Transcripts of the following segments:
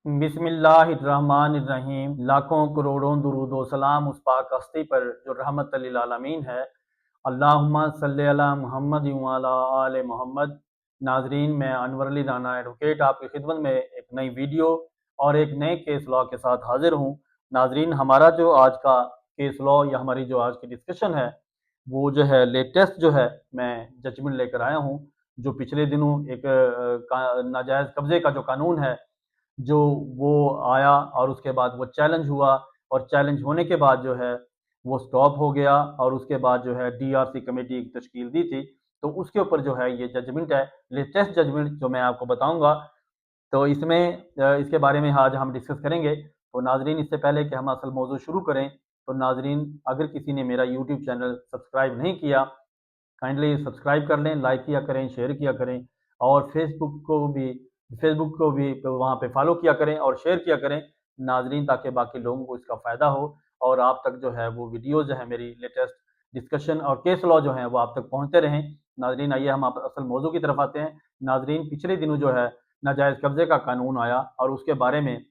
बिस्मिल्लाहिर्रहमानिर्रहीम। लाखों करोड़ों दुरूदो सलाम उस पाक हस्ती पर जो रहमत लिल आलमीन है। अल्लाहुम्मा सल्ली अला मुहम्मद व अला आले मोहम्मद। नाजरीन, मैं अनवर अली राना एडवोकेट आपकी खिदमत में एक नई वीडियो और एक नए केस लॉ के साथ हाजिर हूँ। नाजरीन, हमारा जो आज का केस लॉ या हमारी जो आज की डिस्कशन है वो जो है लेटेस्ट जो है मैं जजमेंट लेकर आया हूँ। जो पिछले दिनों एक नाजायज़ कब्जे का जो कानून है जो वो आया और उसके बाद वो चैलेंज हुआ और चैलेंज होने के बाद जो है वो स्टॉप हो गया और उसके बाद जो है डीआरसी कमेटी की तश्कील दी थी। तो उसके ऊपर जो है ये जजमेंट है, लेटेस्ट जजमेंट जो मैं आपको बताऊंगा। तो इसमें इसके बारे में आज हम डिस्कस करेंगे। तो नाजरीन, इससे पहले कि हम असल मौजू शुरू करें, तो नाजरीन, अगर किसी ने मेरा यूट्यूब चैनल सब्सक्राइब नहीं किया, काइंडली सब्सक्राइब कर लें, लाइक किया करें, शेयर किया करें और फेसबुक को भी वहाँ पे फॉलो किया करें और शेयर किया करें नाजरीन, ताकि बाकी लोगों को इसका फ़ायदा हो और आप तक जो है वो वीडियोज़ जो है मेरी लेटेस्ट डिस्कशन और केस लॉ जो है वो आप तक पहुँचते रहें। नाजरीन, आइए हम आप असल मौजू की तरफ आते हैं। नाजरीन, पिछले दिनों जो है नाजायज़ कब्ज़े का कानून आया और उसके बारे में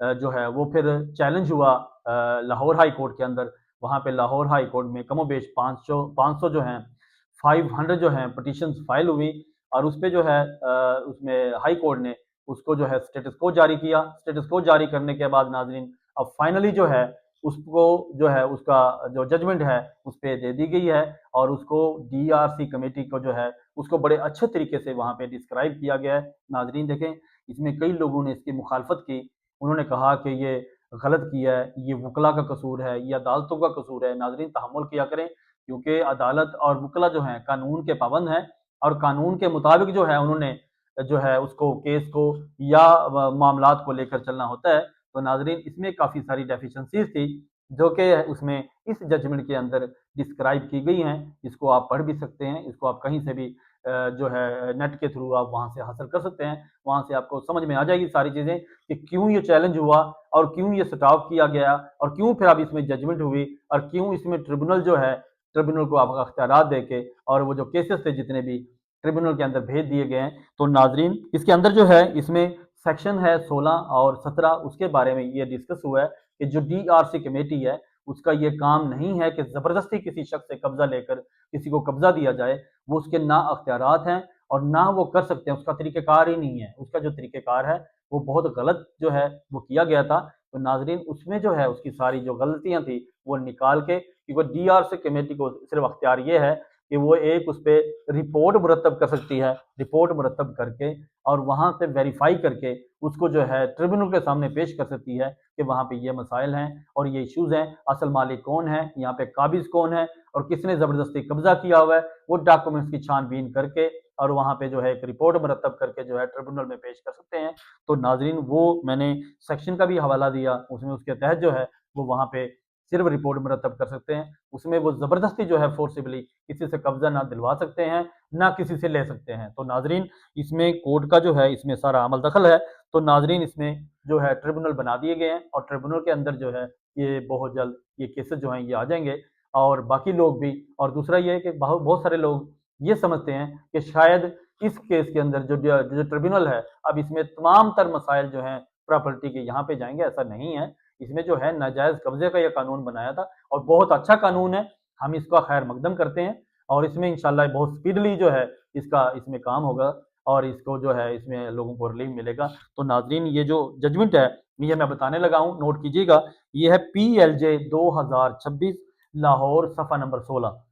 जो है वो फिर चैलेंज हुआ लाहौर हाई कोर्ट के अंदर। वहाँ पे लाहौर हाई कोर्ट में कमोबेश 500 जो हैं 500 जो हैं पटिशन्स फाइल हुई और उस पे जो है उसमें हाई कोर्ट ने उसको जो है स्टेटस को जारी किया। स्टेटस को जारी करने के बाद नाजरीन अब फाइनली जो है उसको जो है उसका जो जजमेंट है उस पे दे दी गई है और उसको डीआरसी कमेटी को जो है उसको बड़े अच्छे तरीके से वहाँ पे डिस्क्राइब किया गया है। नाजरीन देखें, इसमें कई लोगों ने इसकी मुखालफत की। उन्होंने कहा कि ये गलत किया है, ये वकला का कसूर है, ये अदालतों का कसूर है। नाजरीन, तहम्मुल किया करें, क्योंकि अदालत और वकला जो हैं कानून के पाबंद हैं और कानून के मुताबिक जो है उन्होंने जो है उसको केस को या मामलात को लेकर चलना होता है। तो नाजरीन, इसमें काफ़ी सारी डेफिशिएंसीज थी जो कि उसमें इस जजमेंट के अंदर डिस्क्राइब की गई हैं। इसको आप पढ़ भी सकते हैं, इसको आप कहीं से भी जो है नेट के थ्रू आप वहाँ से हासिल कर सकते हैं। वहाँ से आपको समझ में आ जाएगी सारी चीज़ें कि क्यों ये चैलेंज हुआ और क्यों ये स्टॉप किया गया और क्यों फिर अब इसमें जजमेंट हुई और क्यों इसमें ट्रिब्यूनल जो है ट्रिब्यूनल को आप अख्तियारात देके और वो जो केसेस थे जितने भी ट्रिब्यूनल के अंदर भेज दिए गए हैं। तो नाजरीन, इसके अंदर जो है इसमें सेक्शन है 16 और 17, उसके बारे में ये डिस्कस हुआ है कि जो डीआरसी कमेटी है उसका ये काम नहीं है कि ज़बरदस्ती किसी शख्स से कब्जा लेकर किसी को कब्जा दिया जाए। वो उसके ना अख्तियारात हैं और ना वो कर सकते हैं, उसका तरीक़ेकार ही नहीं है। उसका जो तरीक़ेकार है वो बहुत गलत जो है वो किया गया था। तो नाजरीन, उसमें जो है उसकी सारी जो गलतियाँ थी वो निकाल के, क्योंकि डीआरसी कमेटी को सिर्फ अख्तियार ये है कि वो एक उस पर रिपोर्ट मुरतब कर सकती है। रिपोर्ट मुरतब करके और वहाँ से वेरीफाई करके उसको जो है ट्रिब्यूनल के सामने पेश कर सकती है कि वहाँ पे ये मसाइल हैं और ये इश्यूज़ हैं, असल मालिक कौन है, यहाँ पे काबिज़ कौन है और किसने ज़बरदस्ती कब्जा किया हुआ है। वो डॉक्यूमेंट्स की छानबीन करके और वहाँ पे जो है एक रिपोर्ट मुरतब करके जो है ट्रिब्यूनल में पेश कर सकते हैं। तो नाजरीन, वो मैंने सेक्शन का भी हवाला दिया, उसमें उसके तहत जो है वो वहाँ पे सिर्फ रिपोर्ट मुरतब कर सकते हैं। उसमें वो ज़बरदस्ती जो है फोर्सिबली किसी से कब्जा ना दिलवा सकते हैं, ना किसी से ले सकते हैं। तो नाजरीन, इसमें कोर्ट का जो है इसमें सारा अमल दखल है। तो नाजरीन, इसमें जो है ट्रिब्यूनल बना दिए गए हैं और ट्रिब्यूनल के अंदर जो है ये बहुत जल्द ये केसेस जो हैं ये आ जाएंगे और बाकी लोग भी। और दूसरा ये है कि बहुत बहुत सारे लोग ये समझते हैं कि शायद इस केस के अंदर जो ट्रिब्यूनल है अब इसमें तमाम तर मसाइल जो हैं प्रॉपर्टी के यहाँ पे जाएंगे। ऐसा नहीं है। इसमें जो है नाजायज़ कब्जे का यह कानून बनाया था और बहुत अच्छा कानून है। हम इसका खैर मकदम करते हैं और इसमें इंशाल्लाह बहुत स्पीडली जो है इसका इसमें काम होगा और इसको जो है इसमें लोगों को रिलीफ मिलेगा। तो नाजरीन, ये जो जजमेंट है ये मैं बताने लगा हूँ, नोट कीजिएगा। ये है PLJ 2026 लाहौर सफ़ा नंबर 16।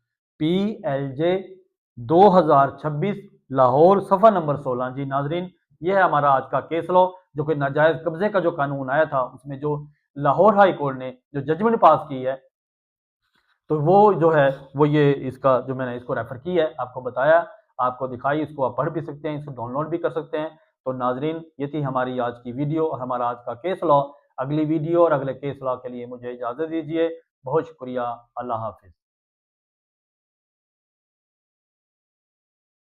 PLJ 2026 लाहौर सफ़ा नंबर 16। जी नाजरीन, ये है हमारा आज का केस लॉ जो कि नाजायज़ कब्जे का जो कानून आया था उसमें जो लाहौर हाई कोर्ट ने जो जजमेंट पास की है, तो वो जो है वो ये इसका जो मैंने इसको रेफर की है, आपको बताया, आपको दिखाई, इसको आप पढ़ भी सकते हैं, इसको डाउनलोड भी कर सकते हैं। तो नाजरीन, ये थी हमारी आज की वीडियो और हमारा आज का केस लॉ। अगली वीडियो और अगले केस लॉ के लिए मुझे इजाज़त दीजिए। बहुत शुक्रिया। अल्लाह हाफिज़।